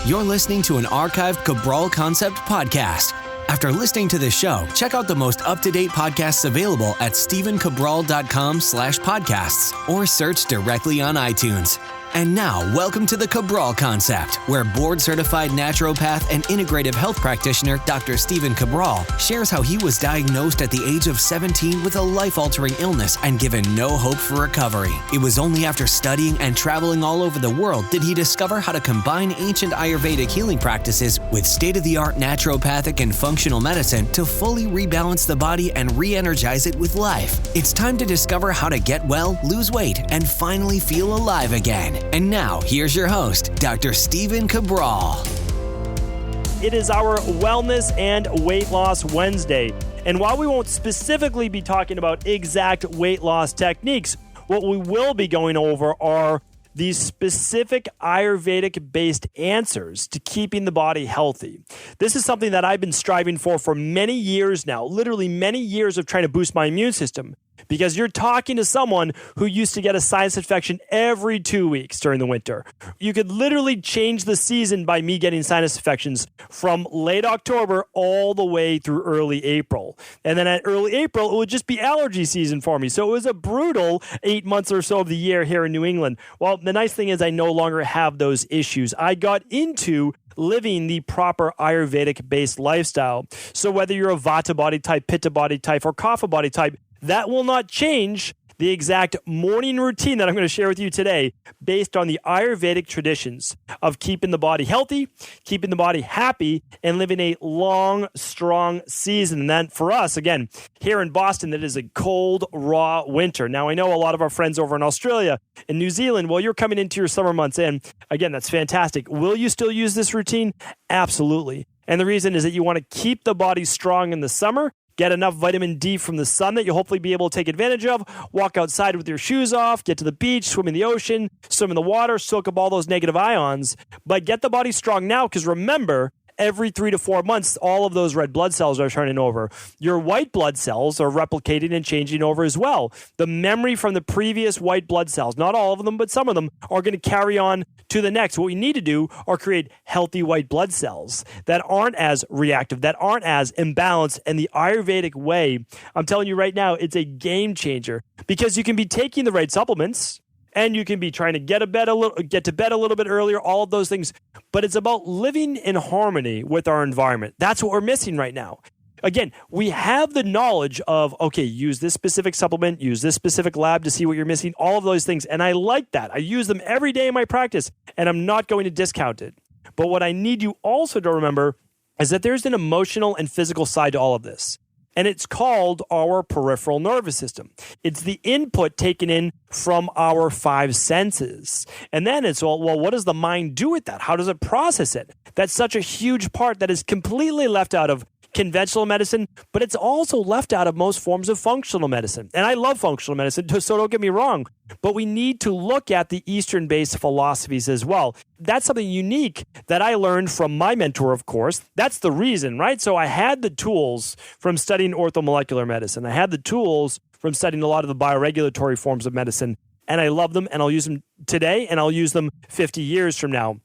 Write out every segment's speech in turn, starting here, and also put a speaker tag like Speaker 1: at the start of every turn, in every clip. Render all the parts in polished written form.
Speaker 1: You're listening to an archived Cabral Concept podcast. After listening to this show, check out the most up-to-date podcasts available at stephencabral.com/podcasts or search directly on iTunes. And now, welcome to the Cabral Concept, where board-certified naturopath and integrative health practitioner Dr. Stephen Cabral shares how he was diagnosed at the age of 17 with a life-altering illness and given no hope for recovery. It was only after studying and traveling all over the world did he discover how to combine ancient Ayurvedic healing practices with state-of-the-art naturopathic and functional medicine to fully rebalance the body and re-energize it with life. It's time to discover how to get well, lose weight, and finally feel alive again. And now, here's your host, Dr. Stephen Cabral.
Speaker 2: It is our Wellness and Weight Loss Wednesday. And while we won't specifically be talking about exact weight loss techniques, what we will be going over are these specific Ayurvedic-based answers to keeping the body healthy. This is something that I've been striving for many years now, literally many years of trying to boost my immune system. Because you're talking to someone who used to get a sinus infection every 2 weeks during the winter. You could literally change the season by me getting sinus infections from late October all the way through early April. And then at early April, it would just be allergy season for me. So it was a brutal 8 months or so of the year here in New England. Well, the nice thing is I no longer have those issues. I got into living the proper Ayurvedic-based lifestyle. So whether you're a Vata body type, Pitta body type, or Kapha body type, that will not change the exact morning routine that I'm going to share with you today based on the Ayurvedic traditions of keeping the body healthy, keeping the body happy, and living a long, strong season. And then for us, again, here in Boston, that is a cold, raw winter. Now, I know a lot of our friends over in Australia and New Zealand, well, you're coming into your summer months in. Again, that's fantastic. Will you still use this routine? Absolutely. And the reason is that you want to keep the body strong in the summer, get enough vitamin D from the sun that you'll hopefully be able to take advantage of, walk outside with your shoes off, get to the beach, swim in the ocean, swim in the water, soak up all those negative ions, but get the body strong now because remember, every 3 to 4 months, all of those red blood cells are turning over. Your white blood cells are replicating and changing over as well. The memory from the previous white blood cells, not all of them, but some of them, are going to carry on to the next. What we need to do are create healthy white blood cells that aren't as reactive, that aren't as imbalanced. And the Ayurvedic way, I'm telling you right now, it's a game changer because you can be taking the right supplements, and you can be trying to get to bed a little bit earlier, all of those things. But it's about living in harmony with our environment. That's what we're missing right now. Again, we have the knowledge of, okay, use this specific supplement, use this specific lab to see what you're missing, all of those things. And I like that. I use them every day in my practice, and I'm not going to discount it. But what I need you also to remember is that there's an emotional and physical side to all of this. And it's called our peripheral nervous system. It's the input taken in from our 5 senses. And then it's, well, what does the mind do with that? How does it process it? That's such a huge part that is completely left out of conventional medicine, but it's also left out of most forms of functional medicine. And I love functional medicine, so don't get me wrong, but we need to look at the Eastern-based philosophies as well. That's something unique that I learned from my mentor, of course. That's the reason, right? So I had the tools from studying orthomolecular medicine. I had the tools from studying a lot of the bioregulatory forms of medicine, and I love them, and I'll use them today, and I'll use them 50 years from now.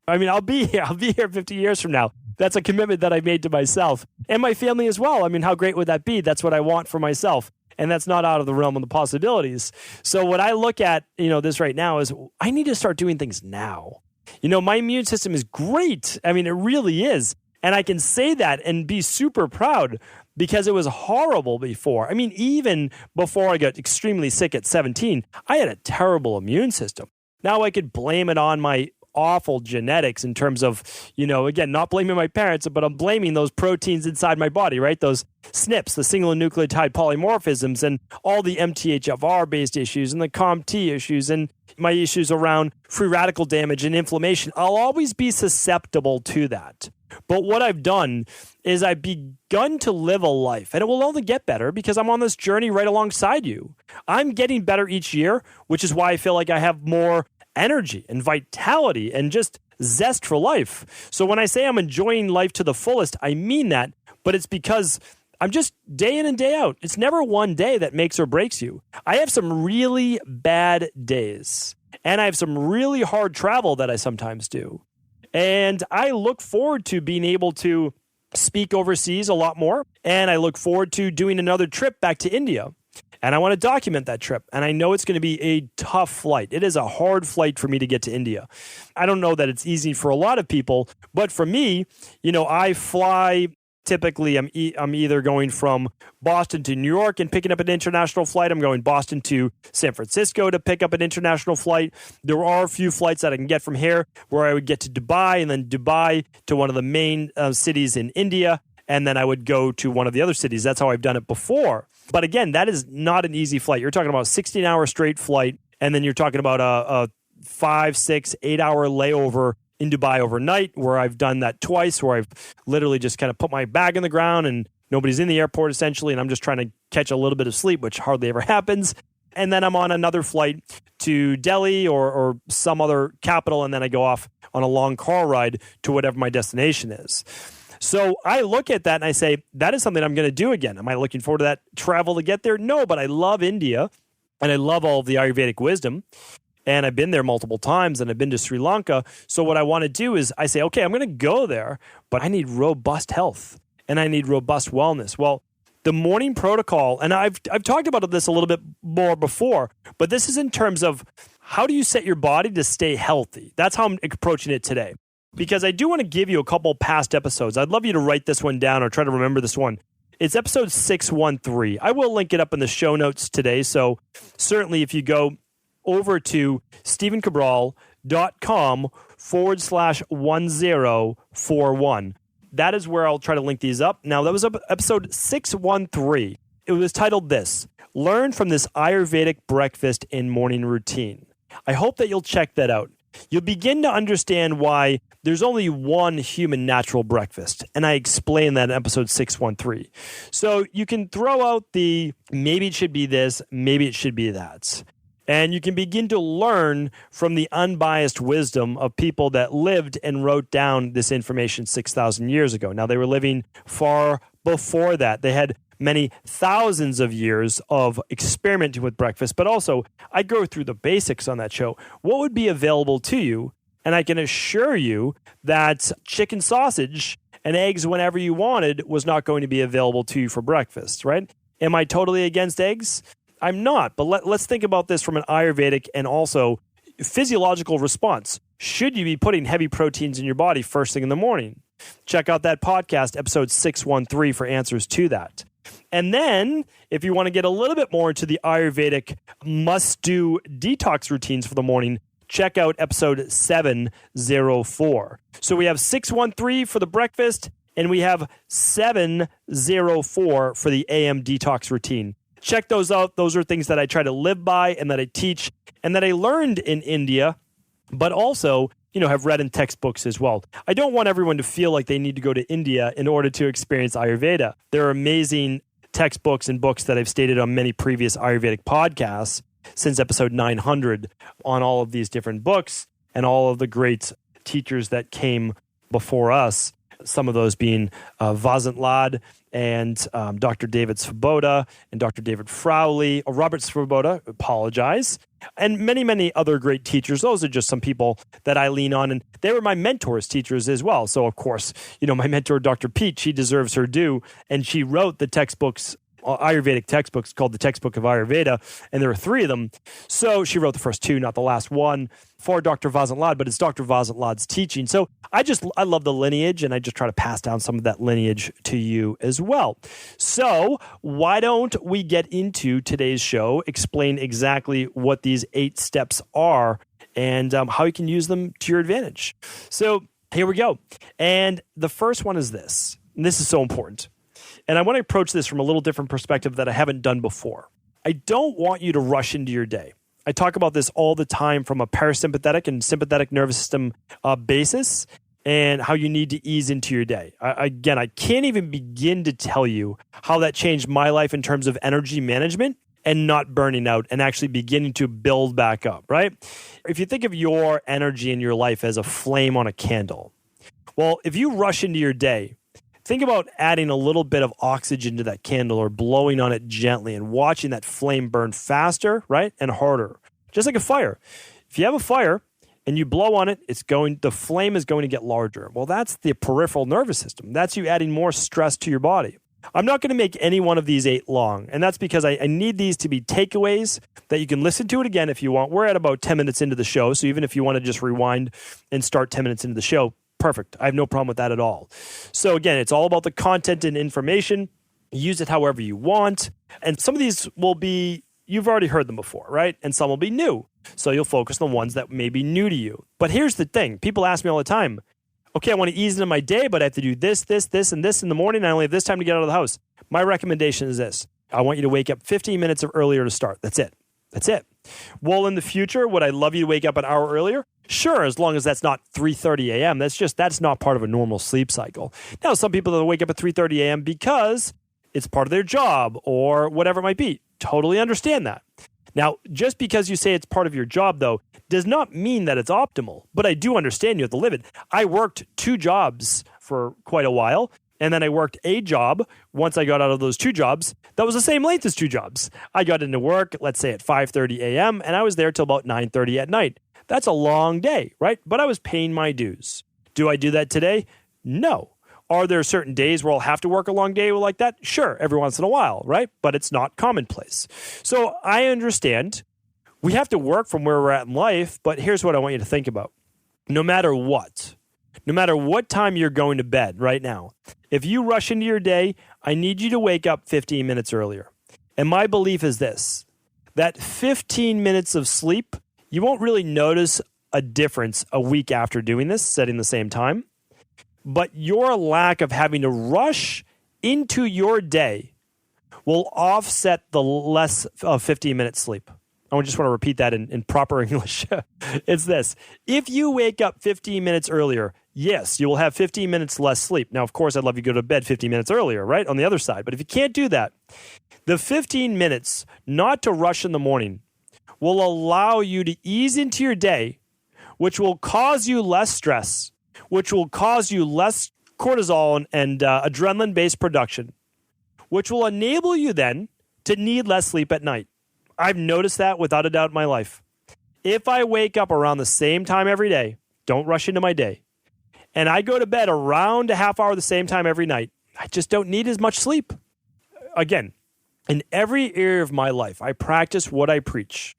Speaker 2: I mean, I'll be here 50 years from now. That's a commitment that I made to myself and my family as well. I mean, how great would that be? That's what I want for myself. And that's not out of the realm of the possibilities. So what I look at, this right now is I need to start doing things now. My immune system is great. I mean, it really is. And I can say that and be super proud because it was horrible before. I mean, even before I got extremely sick at 17, I had a terrible immune system. Now I could blame it on my awful genetics in terms of, again, not blaming my parents, but I'm blaming those proteins inside my body, right? Those SNPs, the single nucleotide polymorphisms, and all the MTHFR-based issues and the COMT issues and my issues around free radical damage and inflammation. I'll always be susceptible to that. But what I've done is I've begun to live a life, and it will only get better because I'm on this journey right alongside you. I'm getting better each year, which is why I feel like I have more energy and vitality and just zest for life. So when I say I'm enjoying life to the fullest, I mean that, but it's because I'm just day in and day out. It's never one day that makes or breaks you. I have some really bad days, and I have some really hard travel that I sometimes do. And I look forward to being able to speak overseas a lot more. And I look forward to doing another trip back to India. And I want to document that trip. And I know it's going to be a tough flight. It is a hard flight for me to get to India. I don't know that it's easy for a lot of people, but for me, I fly. Typically, I'm either going from Boston to New York and picking up an international flight. I'm going Boston to San Francisco to pick up an international flight. There are a few flights that I can get from here where I would get to Dubai and then Dubai to one of the main cities in India. And then I would go to one of the other cities. That's how I've done it before. But again, that is not an easy flight. You're talking about a 16-hour straight flight, and then you're talking about a 5, 6, 8-hour layover in Dubai overnight, where I've done that twice, where I've literally just kind of put my bag in the ground and nobody's in the airport essentially, and I'm just trying to catch a little bit of sleep, which hardly ever happens. And then I'm on another flight to Delhi or some other capital, and then I go off on a long car ride to whatever my destination is. So I look at that and I say, that is something I'm going to do again. Am I looking forward to that travel to get there? No, but I love India and I love all of the Ayurvedic wisdom. And I've been there multiple times and I've been to Sri Lanka. So what I want to do is I say, okay, I'm going to go there, but I need robust health and I need robust wellness. Well, the morning protocol, and I've talked about this a little bit more before, but this is in terms of how do you set your body to stay healthy? That's how I'm approaching it today. Because I do want to give you a couple past episodes. I'd love you to write this one down or try to remember this one. It's episode 613. I will link it up in the show notes today. So certainly if you go over to stephencabral.com/1041. That is where I'll try to link these up. Now, that was episode 613. It was titled this, Learn from this Ayurvedic breakfast and morning routine. I hope that you'll check that out. You'll begin to understand why there's only one human natural breakfast. And I explain that in episode 613. So you can throw out the maybe it should be this, maybe it should be that. And you can begin to learn from the unbiased wisdom of people that lived and wrote down this information 6,000 years ago. Now, they were living far before that. They had many thousands of years of experimenting with breakfast, but also I go through the basics on that show. What would be available to you? And I can assure you that chicken sausage and eggs whenever you wanted was not going to be available to you for breakfast, right? Am I totally against eggs? I'm not, but let's think about this from an Ayurvedic and also physiological response. Should you be putting heavy proteins in your body first thing in the morning? Check out that podcast, episode 613, for answers to that. And then, if you want to get a little bit more into the Ayurvedic must-do detox routines for the morning, check out episode 704. So we have 613 for the breakfast, and we have 704 for the AM detox routine. Check those out. Those are things that I try to live by and that I teach and that I learned in India, but also, have read in textbooks as well. I don't want everyone to feel like they need to go to India in order to experience Ayurveda. There are amazing textbooks and books that I've stated on many previous Ayurvedic podcasts since episode 900 on all of these different books and all of the great teachers that came before us. Some of those being Vasant Lad and Dr. David Svoboda and Dr. David Frowley, or Robert Svoboda, apologize, and many, many other great teachers. Those are just some people that I lean on, and they were my mentors, teachers as well. So, of course, my mentor, Dr. Pete, she deserves her due, and she wrote the textbooks, Ayurvedic textbooks called the Textbook of Ayurveda, and there are 3 of them. So she wrote the first 2, not the last one, for Dr. Vasant Lad, but it's Dr. Vasant Lad's teaching. So I love the lineage, and I just try to pass down some of that lineage to you as well. So why don't we get into today's show, explain exactly what these 8 steps are and how you can use them to your advantage. So here we go. And the first one is this, and this is so important. And I want to approach this from a little different perspective that I haven't done before. I don't want you to rush into your day. I talk about this all the time from a parasympathetic and sympathetic nervous system basis and how you need to ease into your day. I can't even begin to tell you how that changed my life in terms of energy management and not burning out and actually beginning to build back up, right? If you think of your energy in your life as a flame on a candle, well, if you rush into your day, think about adding a little bit of oxygen to that candle or blowing on it gently and watching that flame burn faster, right? And harder, just like a fire. If you have a fire and you blow on it, the flame is going to get larger. Well, that's the peripheral nervous system. That's you adding more stress to your body. I'm not going to make any one of these 8 long, and that's because I need these to be takeaways that you can listen to it again if you want. We're at about 10 minutes into the show, so even if you want to just rewind and start 10 minutes into the show, perfect. I have no problem with that at all. So again, it's all about the content and information. Use it however you want, and some of these will be, you've already heard them before, right? And some will be new, so you'll focus on the ones that may be new to you. But here's the thing. People ask me all the time, okay, I want to ease into my day, but I have to do this, and this in the morning. I only have this time to get out of the house. My recommendation is this. I want you to wake up 15 minutes earlier to start. That's it. Well, in the future, would I love you to wake up an hour earlier? Sure, as long as that's not 3:30 a.m. That's not part of a normal sleep cycle. Now, some people that wake up at 3:30 a.m. because it's part of their job or whatever it might be. Totally understand that. Now, just because you say it's part of your job, though, does not mean that it's optimal. But I do understand you have to live it. I worked 2 jobs for quite a while, and then I worked a job. Once I got out of those 2 jobs, that was the same length as 2 jobs. I got into work, let's say at 5:30 a.m., and I was there till about 9:30 at night. That's a long day, right? But I was paying my dues. Do I do that today? No. Are there certain days where I'll have to work a long day like that? Sure, every once in a while, right? But it's not commonplace. So I understand we have to work from where we're at in life, but here's what I want you to think about. No matter what time you're going to bed right now, if you rush into your day, I need you to wake up 15 minutes earlier. And my belief is this, that 15 minutes of sleep, you won't really notice a difference a week after doing this, setting the same time. But your lack of having to rush into your day will offset the less of 15 minutes sleep. I just want to repeat that in proper English. It's this. If you wake up 15 minutes earlier, yes, you will have 15 minutes less sleep. Now, of course, I'd love you to go to bed 15 minutes earlier, right? On the other side. But if you can't do that, the 15 minutes not to rush in the morning will allow you to ease into your day, which will cause you less stress, which will cause you less cortisol and adrenaline-based production, which will enable you then to need less sleep at night. I've noticed that without a doubt in my life. If I wake up around the same time every day, don't rush into my day, and I go to bed around a half hour the same time every night, I just don't need as much sleep. Again, in every area of my life, I practice what I preach,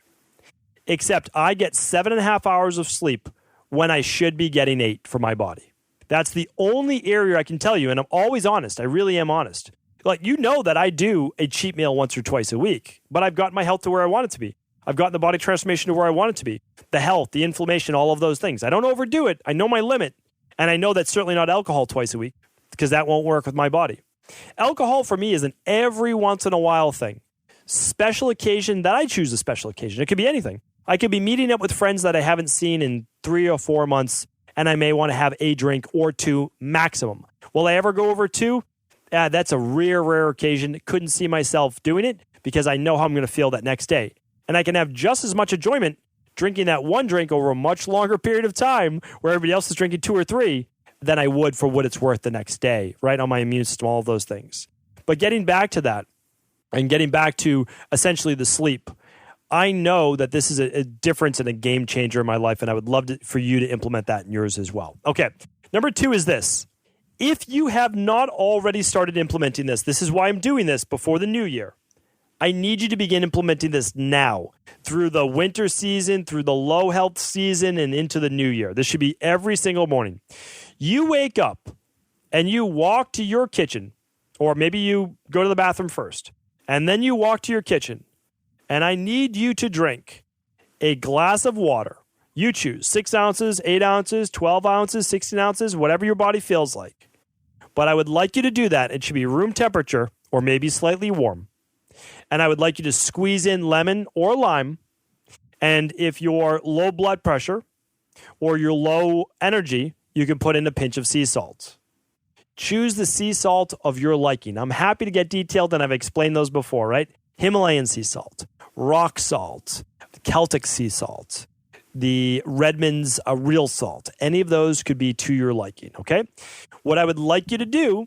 Speaker 2: except I get 7.5 hours of sleep when I should be getting 8 for my body. That's the only area I can tell you, and I'm always honest. I really am honest. Like, you know that I do a cheat meal once or twice a week, but I've gotten my health to where I want it to be. I've gotten the body transformation to where I want it to be. The health, the inflammation, all of those things. I don't overdo it. I know my limit, and I know that's certainly not alcohol twice a week because that won't work with my body. Alcohol for me is an every once in a while thing. Special occasion, that I choose a special occasion. It could be anything. I could be meeting up with friends that I haven't seen in 3 or 4 months, and I may want to have a drink or 2 maximum. Will I ever go over 2? That's a rare occasion. Couldn't see myself doing it because I know how I'm going to feel that next day. And I can have just as much enjoyment drinking that 1 drink over a much longer period of time where everybody else is drinking 2 or 3 than I would for what it's worth the next day, right? On my immune system, all of those things. But getting back to that and getting back to essentially the sleep, I know that this is a difference and a game changer in my life, and I would love for you to implement that in yours as well. Okay, number 2 is this. If you have not already started implementing this, this is why I'm doing this before the new year. I need you to begin implementing this now through the winter season, through the low health season, and into the new year. This should be every single morning. You wake up and you walk to your kitchen, or maybe you go to the bathroom first, and then you walk to your kitchen, and I need you to drink a glass of water. You choose 6 ounces, 8 ounces, 12 ounces, 16 ounces, whatever your body feels like. But I would like you to do that. It should be room temperature or maybe slightly warm. And I would like you to squeeze in lemon or lime. And if you're low blood pressure or you're low energy, you can put in a pinch of sea salt. Choose the sea salt of your liking. I'm happy to get detailed, and I've explained those before, right? Himalayan sea salt, rock salt, Celtic sea salt, the Redmond's real salt. Any of those could be to your liking, okay? What I would like you to do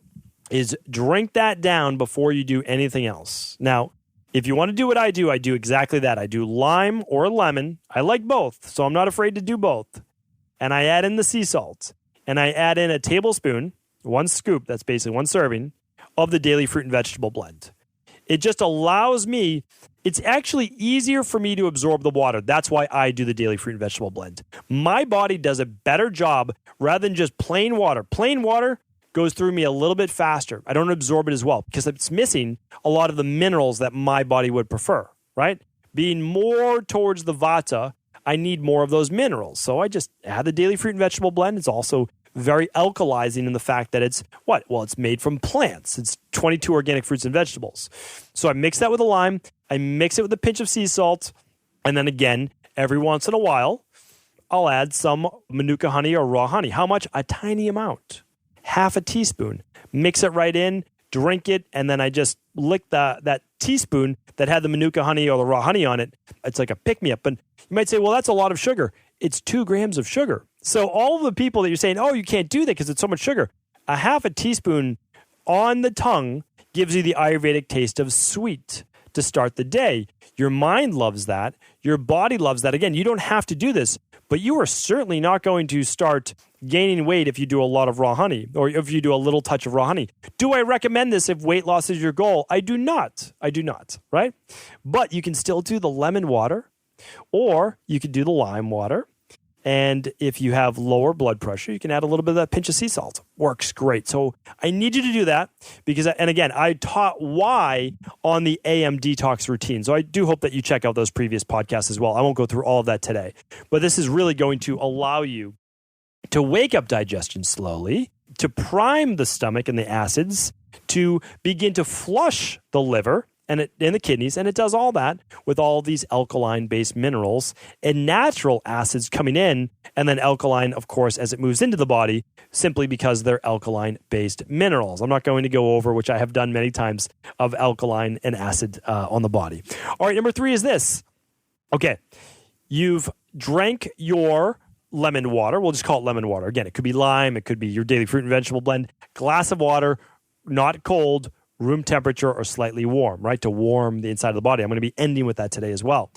Speaker 2: is drink that down before you do anything else. Now, if you want to do what I do exactly that. I do lime or lemon. I like both, so I'm not afraid to do both. and I add in the sea salt, and I add in a tablespoon, 1 scoop, that's basically 1 serving, of the daily fruit and vegetable blend. It just allows me, it's actually easier for me to absorb the water. That's why I do the daily fruit and vegetable blend. My body does a better job rather than just plain water. Plain water goes through me a little bit faster. I don't absorb it as well because it's missing a lot of the minerals that my body would prefer, right? Being more towards the vata, I need more of those minerals. So I just add the daily fruit and vegetable blend. It's also very alkalizing in the fact that it's what? Well, it's made from plants. It's 22 organic fruits and vegetables. So I mix that with a lime. I mix it with a pinch of sea salt. And then again, every once in a while, I'll add some manuka honey or raw honey. How much? A tiny amount. Half a teaspoon. Mix it right in, drink it, and then I just lick that teaspoon that had the manuka honey or the raw honey on it. It's like a pick-me-up. And you might say, well, that's a lot of sugar. It's 2 grams of sugar. So all of the people that you're saying, oh, you can't do that because it's so much sugar, a half a teaspoon on the tongue gives you the Ayurvedic taste of sweet to start the day. Your mind loves that. Your body loves that. Again, you don't have to do this, but you are certainly not going to start gaining weight if you do a lot of raw honey or if you do a little touch of raw honey. Do I recommend this if weight loss is your goal? I do not, right? But you can still do the lemon water or you could do the lime water. And if you have lower blood pressure, you can add a little bit of that pinch of sea salt. Works great. So I need you to do that because, and again, I taught why on the AM detox routine. So I do hope that you check out those previous podcasts as well. I won't go through all of that today, but this is really going to allow you to wake up digestion slowly, to prime the stomach and the acids, to begin to flush the liver and the kidneys, and it does all that with all these alkaline-based minerals and natural acids coming in, and then alkaline, of course, as it moves into the body, simply because they're alkaline-based minerals. I'm not going to go over, which I have done many times, of alkaline and acid on the body. All right, number 3 is this. Okay, you've drank your lemon water. We'll just call it lemon water. Again, it could be lime. It could be your daily fruit and vegetable blend. Glass of water, not cold, room temperature or slightly warm, right? To warm the inside of the body. I'm going to be ending with that today as well.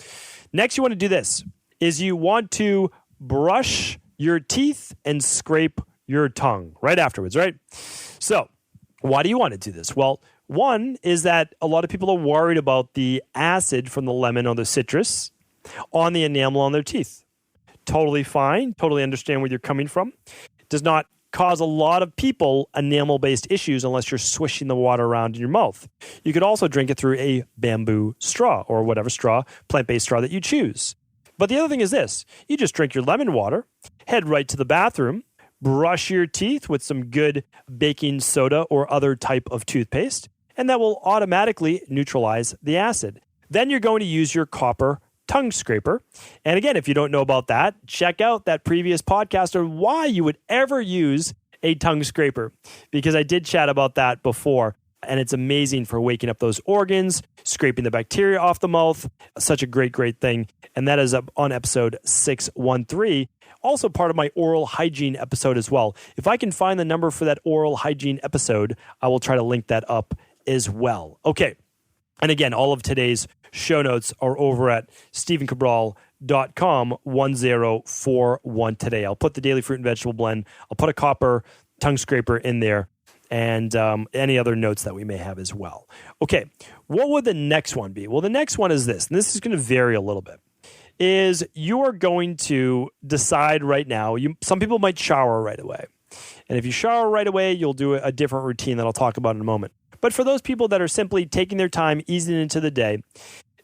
Speaker 2: Next, you want to do this, is you want to brush your teeth and scrape your tongue right afterwards, right? So why do you want to do this? Well, one is that a lot of people are worried about the acid from the lemon or the citrus on the enamel on their teeth. Totally fine. Totally understand where you're coming from. It does not cause a lot of people enamel-based issues unless you're swishing the water around in your mouth. You could also drink it through a bamboo straw or whatever straw, plant-based straw that you choose. But the other thing is this. You just drink your lemon water, head right to the bathroom, brush your teeth with some good baking soda or other type of toothpaste, and that will automatically neutralize the acid. Then you're going to use your copper tongue scraper. And again, if you don't know about that, check out that previous podcast on why you would ever use a tongue scraper, because I did chat about that before. And it's amazing for waking up those organs, scraping the bacteria off the mouth. Such a great, great thing. And that is up on episode 613. Also part of my oral hygiene episode as well. If I can find the number for that oral hygiene episode, I will try to link that up as well. Okay. And again, all of today's show notes are over at stephencabral.com 1041 today. I'll put the daily fruit and vegetable blend. I'll put a copper tongue scraper in there and any other notes that we may have as well. Okay, what would the next one be? Well, the next one is this, and this is going to vary a little bit, is you are going to decide right now, some people might shower right away. And if you shower right away, you'll do a different routine that I'll talk about in a moment. But for those people that are simply taking their time, easing into the day,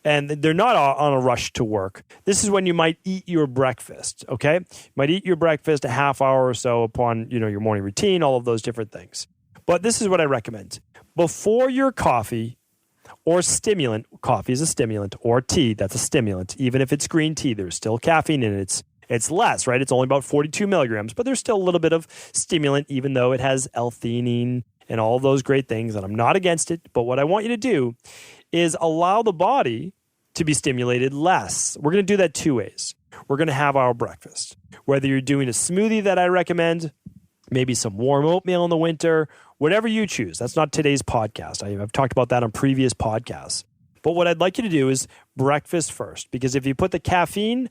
Speaker 2: and they're not on a rush to work, this is when you might eat your breakfast, okay? You might eat your breakfast a half hour or so upon, your morning routine, all of those different things. But this is what I recommend. Before your coffee or stimulant, coffee is a stimulant, or tea, that's a stimulant. Even if it's green tea, there's still caffeine in it. It's less, right? It's only about 42 milligrams, but there's still a little bit of stimulant, even though it has L-theanine and all of those great things, and I'm not against it. But what I want you to do is allow the body to be stimulated less. We're going to do that 2 ways. We're going to have our breakfast. Whether you're doing a smoothie that I recommend, maybe some warm oatmeal in the winter, whatever you choose. That's not today's podcast. I've talked about that on previous podcasts. But what I'd like you to do is breakfast first, because if you put the caffeine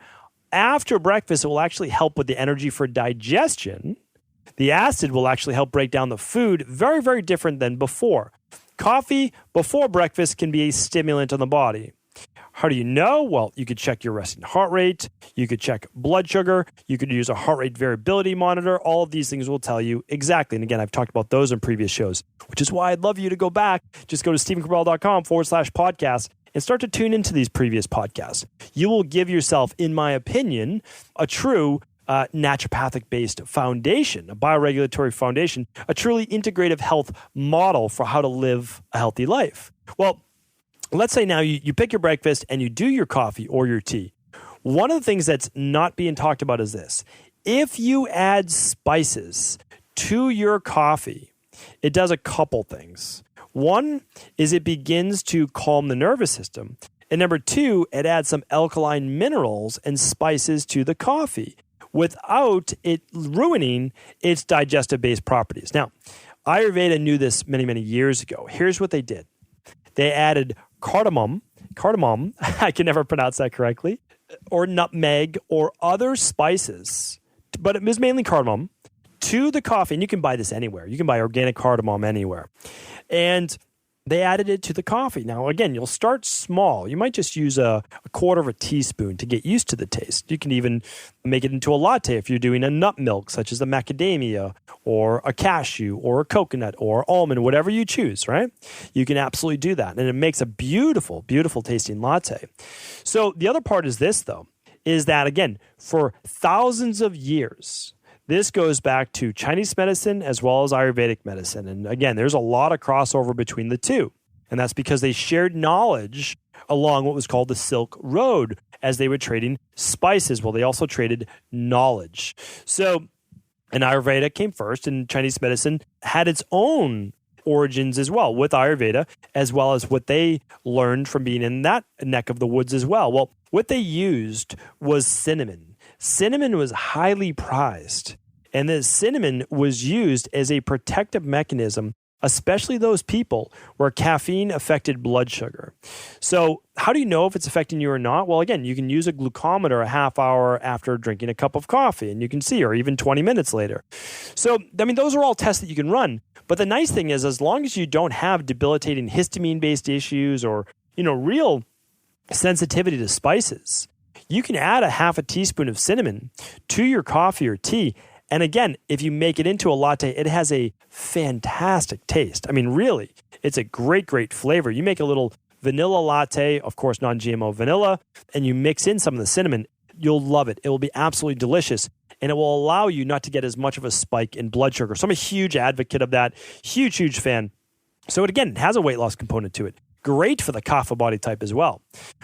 Speaker 2: after breakfast, it will actually help with the energy for digestion. The acid will actually help break down the food, very, very different than before. Coffee before breakfast can be a stimulant on the body. How do you know? Well, you could check your resting heart rate. You could check blood sugar. You could use a heart rate variability monitor. All of these things will tell you exactly. And again, I've talked about those in previous shows, which is why I'd love you to go back. Just go to stephencabral.com/podcast and start to tune into these previous podcasts. You will give yourself, in my opinion, a true naturopathic-based foundation, a bioregulatory foundation, a truly integrative health model for how to live a healthy life. Well, let's say now you pick your breakfast and you do your coffee or your tea. One of the things that's not being talked about is this. If you add spices to your coffee, it does a couple things. One is it begins to calm the nervous system. And number two, it adds some alkaline minerals and spices to the coffee without it ruining its digestive-based properties. Now, Ayurveda knew this many, many years ago. Here's what they did. They added cardamom, I can never pronounce that correctly, or nutmeg or other spices, but it was mainly cardamom, to the coffee. And you can buy this anywhere. You can buy organic cardamom anywhere. And they added it to the coffee. Now, again, you'll start small. You might just use a quarter of a teaspoon to get used to the taste. You can even make it into a latte if you're doing a nut milk, such as a macadamia or a cashew or a coconut or almond, whatever you choose, right? You can absolutely do that. And it makes a beautiful, beautiful tasting latte. So the other part is this, though, is that, again, for thousands of years, this goes back to Chinese medicine as well as Ayurvedic medicine. And again, there's a lot of crossover between the two. And that's because they shared knowledge along what was called the Silk Road as they were trading spices. Well, they also traded knowledge. So, and Ayurveda came first, and Chinese medicine had its own origins as well with Ayurveda, as well as what they learned from being in that neck of the woods as well. Well, what they used was cinnamon. Cinnamon was highly prized, and the cinnamon was used as a protective mechanism, especially those people where caffeine affected blood sugar. So how do you know if it's affecting you or not? Well, again, you can use a glucometer a half hour after drinking a cup of coffee, and you can see, or even 20 minutes later. So, I mean, those are all tests that you can run. But the nice thing is, as long as you don't have debilitating histamine-based issues or, real sensitivity to spices, you can add a half a teaspoon of cinnamon to your coffee or tea. And again, if you make it into a latte, it has a fantastic taste. I mean, really, it's a great, great flavor. You make a little vanilla latte, of course, non-GMO vanilla, and you mix in some of the cinnamon. You'll love it. It will be absolutely delicious. And it will allow you not to get as much of a spike in blood sugar. So I'm a huge advocate of that. Huge, huge fan. So it has a weight loss component to it. Great for the kapha body type as well.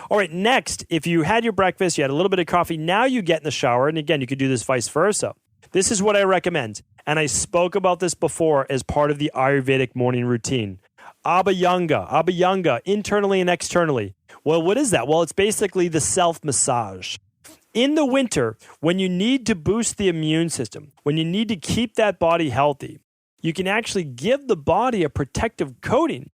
Speaker 2: All right, next, if you had your breakfast, you had a little bit of coffee, now you get in the shower, and again, you could do this vice versa. This is what I recommend, and I spoke about this before as part of the Ayurvedic morning routine. Abhyanga, internally and externally. Well, what is that? Well, it's basically the self-massage. In the winter, when you need to boost the immune system, when you need to keep that body healthy, you can actually give the body a protective coating.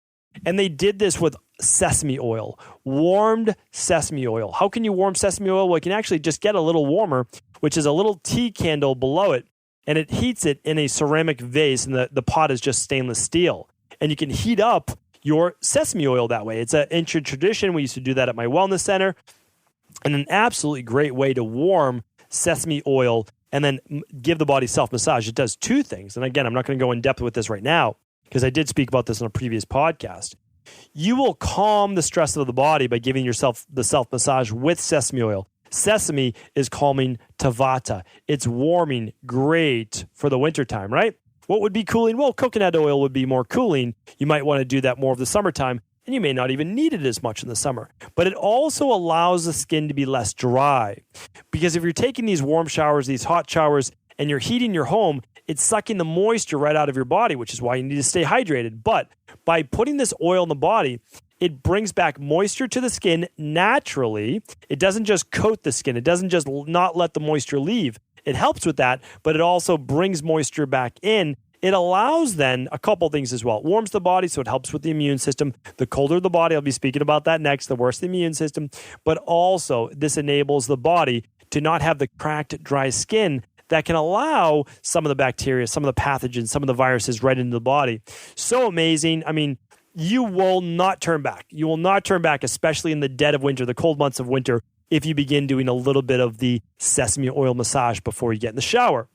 Speaker 2: And they did this with sesame oil, warmed sesame oil. How can you warm sesame oil? Well, you can actually just get a little warmer, which is a little tea candle below it, and it heats it in a ceramic vase, and the pot is just stainless steel. And you can heat up your sesame oil that way. It's an ancient tradition. We used to do that at my wellness center. And an absolutely great way to warm sesame oil and then give the body self-massage. It does two things. And again, I'm not going to go in depth with this right now, because I did speak about this in a previous podcast. You will calm the stress of the body by giving yourself the self-massage with sesame oil. Sesame is calming to vata. It's warming, great for the wintertime, right? What would be cooling? Well, coconut oil would be more cooling. You might want to do that more of the summertime, and you may not even need it as much in the summer. But it also allows the skin to be less dry. Because if you're taking these warm showers, these hot showers, and you're heating your home, it's sucking the moisture right out of your body, which is why you need to stay hydrated. But by putting this oil in the body, it brings back moisture to the skin naturally. It doesn't just coat the skin. It doesn't just not let the moisture leave. It helps with that, but it also brings moisture back in. It allows then a couple things as well. It warms the body, so it helps with the immune system. The colder the body, I'll be speaking about that next, the worse the immune system. But also, this enables the body to not have the cracked, dry skin that can allow some of the bacteria, some of the pathogens, some of the viruses right into the body. So amazing. I mean, you will not turn back. You will not turn back, especially in the dead of winter, the cold months of winter, if you begin doing a little bit of the sesame oil massage before you get in the shower.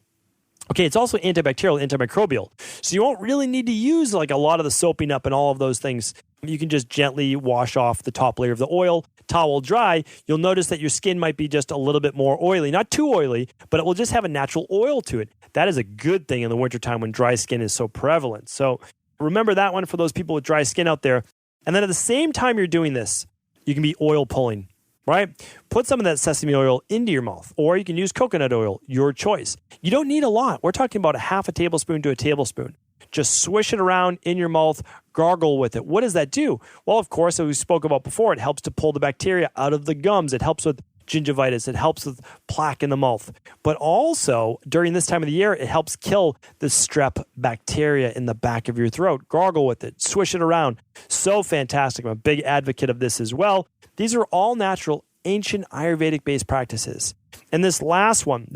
Speaker 2: Okay, it's also antibacterial, antimicrobial. So you won't really need to use like a lot of the soaping up and all of those things. You can just gently wash off the top layer of the oil, towel dry. You'll notice that your skin might be just a little bit more oily. Not too oily, but it will just have a natural oil to it. That is a good thing in the wintertime when dry skin is so prevalent. So remember that one for those people with dry skin out there. And then at the same time you're doing this, you can be oil pulling. Right? Put some of that sesame oil into your mouth, or you can use coconut oil, your choice. You don't need a lot. We're talking about a half a tablespoon to a tablespoon. Just swish it around in your mouth, gargle with it. What does that do? Well, of course, as we spoke about before, it helps to pull the bacteria out of the gums. It helps with gingivitis. It helps with plaque in the mouth. But also, during this time of the year, it helps kill the strep bacteria in the back of your throat. Gargle with it. Swish it around. So fantastic. I'm a big advocate of this as well. These are all natural, ancient Ayurvedic-based practices. And this last one,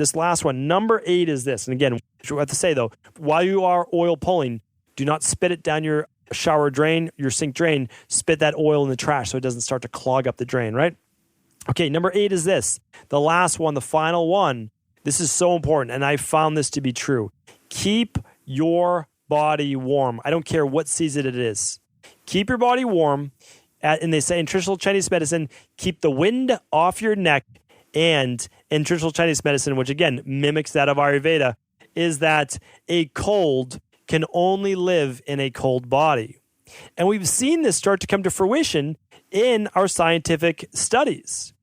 Speaker 2: number 8 is this. And again, I have to say though, while you are oil pulling, do not spit it down your shower drain, your sink drain. Spit that oil in the trash so it doesn't start to clog up the drain, right? Okay, number 8 is this. The last one, the final one. This is so important, and I found this to be true. Keep your body warm. I don't care what season it is. Keep your body warm. And they say in traditional Chinese medicine, keep the wind off your neck. And in traditional Chinese medicine, which again mimics that of Ayurveda, is that a cold can only live in a cold body. And we've seen this start to come to fruition in our scientific studies.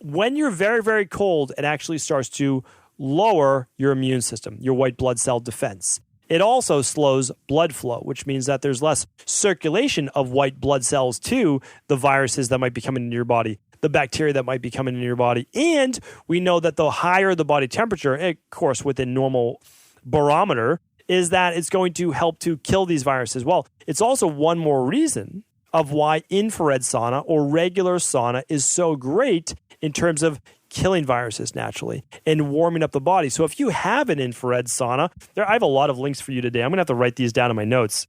Speaker 2: When you're very, very cold, it actually starts to lower your immune system, your white blood cell defense. It also slows blood flow, which means that there's less circulation of white blood cells to the viruses that might be coming into your body, the bacteria that might be coming into your body. And we know that the higher the body temperature, of course, within normal barometer, is that it's going to help to kill these viruses. Well, it's also one more reason of why infrared sauna or regular sauna is so great in terms of killing viruses naturally and warming up the body. So if you have an infrared sauna, I have a lot of links for you today. I'm going to have to write these down in my notes.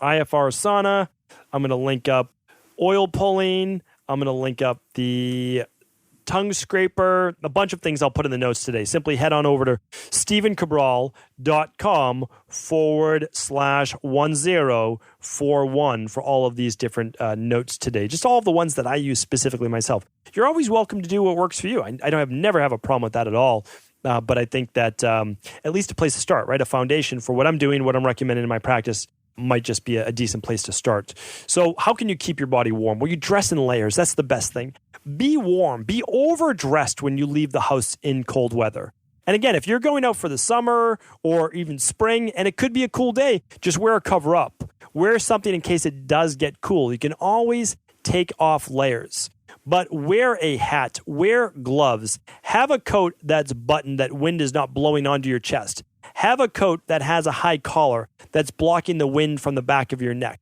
Speaker 2: IFR sauna. I'm going to link up oil pulling. I'm going to link up the tongue scraper, a bunch of things I'll put in the notes today. Simply head on over to stephencabral.com/1041 for all of these different notes today. Just all of the ones that I use specifically myself. You're always welcome to do what works for you. I never have a problem with that at all. But I think that at least a place to start, right? A foundation for what I'm doing, what I'm recommending in my practice might just be a decent place to start. So how can you keep your body warm? Well, you dress in layers. That's the best thing. Be warm. Be overdressed when you leave the house in cold weather. And again, if you're going out for the summer or even spring, and it could be a cool day, just wear a cover up. Wear something in case it does get cool. You can always take off layers. But wear a hat, wear gloves, have a coat that's buttoned that wind is not blowing onto your chest. Have a coat that has a high collar that's blocking the wind from the back of your neck.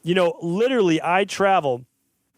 Speaker 2: You know, literally, I travel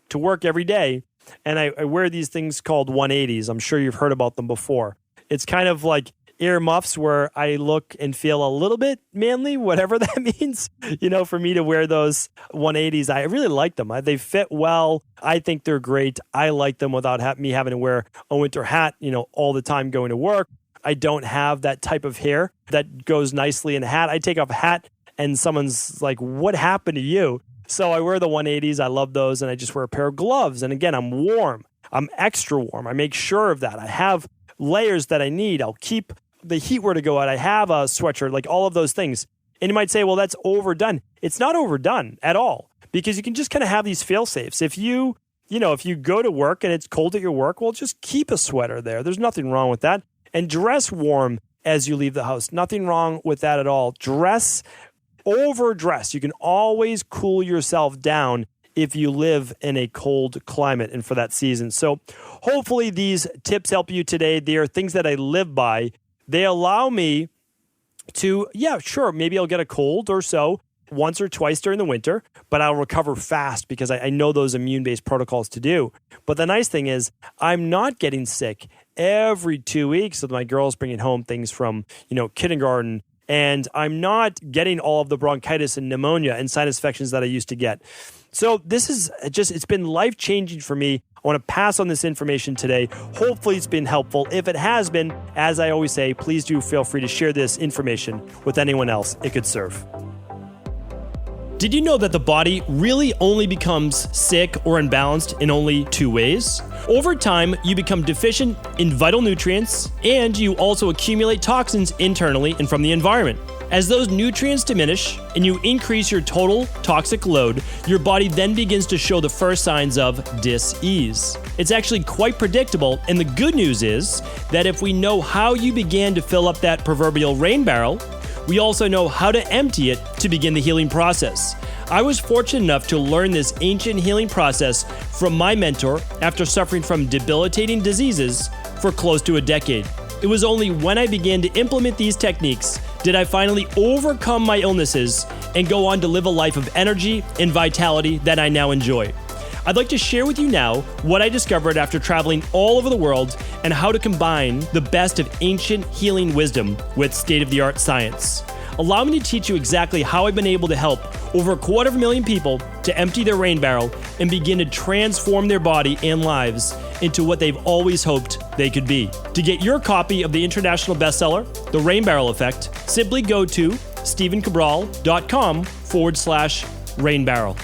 Speaker 2: to work every day, and I wear these things called 180s. I'm sure you've heard about them before. It's kind of like ear muffs where I look and feel a little bit manly, whatever that means. You know, for me to wear those 180s, I really like them. They fit well. I think they're great. I like them without me having to wear a winter hat, all the time going to work. I don't have that type of hair that goes nicely in a hat. I take off a hat and someone's like, what happened to you? So I wear the 180s. I love those. And I just wear a pair of gloves. And again, I'm warm. I'm extra warm. I make sure of that. I have layers that I need. I'll keep the heat were to go out. I have a sweatshirt, like all of those things. And you might say, well, that's overdone. It's not overdone at all because you can just kind of have these fail safes. If you go to work and it's cold at your work, well, just keep a sweater there. There's nothing wrong with that. And dress warm as you leave the house. Nothing wrong with that at all. Overdress. You can always cool yourself down if you live in a cold climate and for that season. So hopefully these tips help you today. They are things that I live by. They allow me to, maybe I'll get a cold or so once or twice during the winter, but I'll recover fast because I know those immune-based protocols to do. But the nice thing is I'm not getting sick every 2 weeks with my girls bringing home things from, kindergarten. And I'm not getting all of the bronchitis and pneumonia and sinus infections that I used to get. So this is it's been life-changing for me. I want to pass on this information today. Hopefully it's been helpful. If it has been, as I always say, please do feel free to share this information with anyone else it could serve. Did you know that the body really only becomes sick or unbalanced in only 2 ways? Over time, you become deficient in vital nutrients, and you also accumulate toxins internally and from the environment. As those nutrients diminish and you increase your total toxic load, your body then begins to show the first signs of dis-ease. It's actually quite predictable, and the good news is that if we know how you began to fill up that proverbial rain barrel, we also know how to empty it to begin the healing process. I was fortunate enough to learn this ancient healing process from my mentor after suffering from debilitating diseases for close to a decade. It was only when I began to implement these techniques did I finally overcome my illnesses and go on to live a life of energy and vitality that I now enjoy. I'd like to share with you now what I discovered after traveling all over the world and how to combine the best of ancient healing wisdom with state-of-the-art science. Allow me to teach you exactly how I've been able to help over 250,000 people to empty their rain barrel and begin to transform their body and lives into what they've always hoped they could be. To get your copy of the international bestseller, The Rain Barrel Effect, simply go to stephencabral.com/rainbarrel.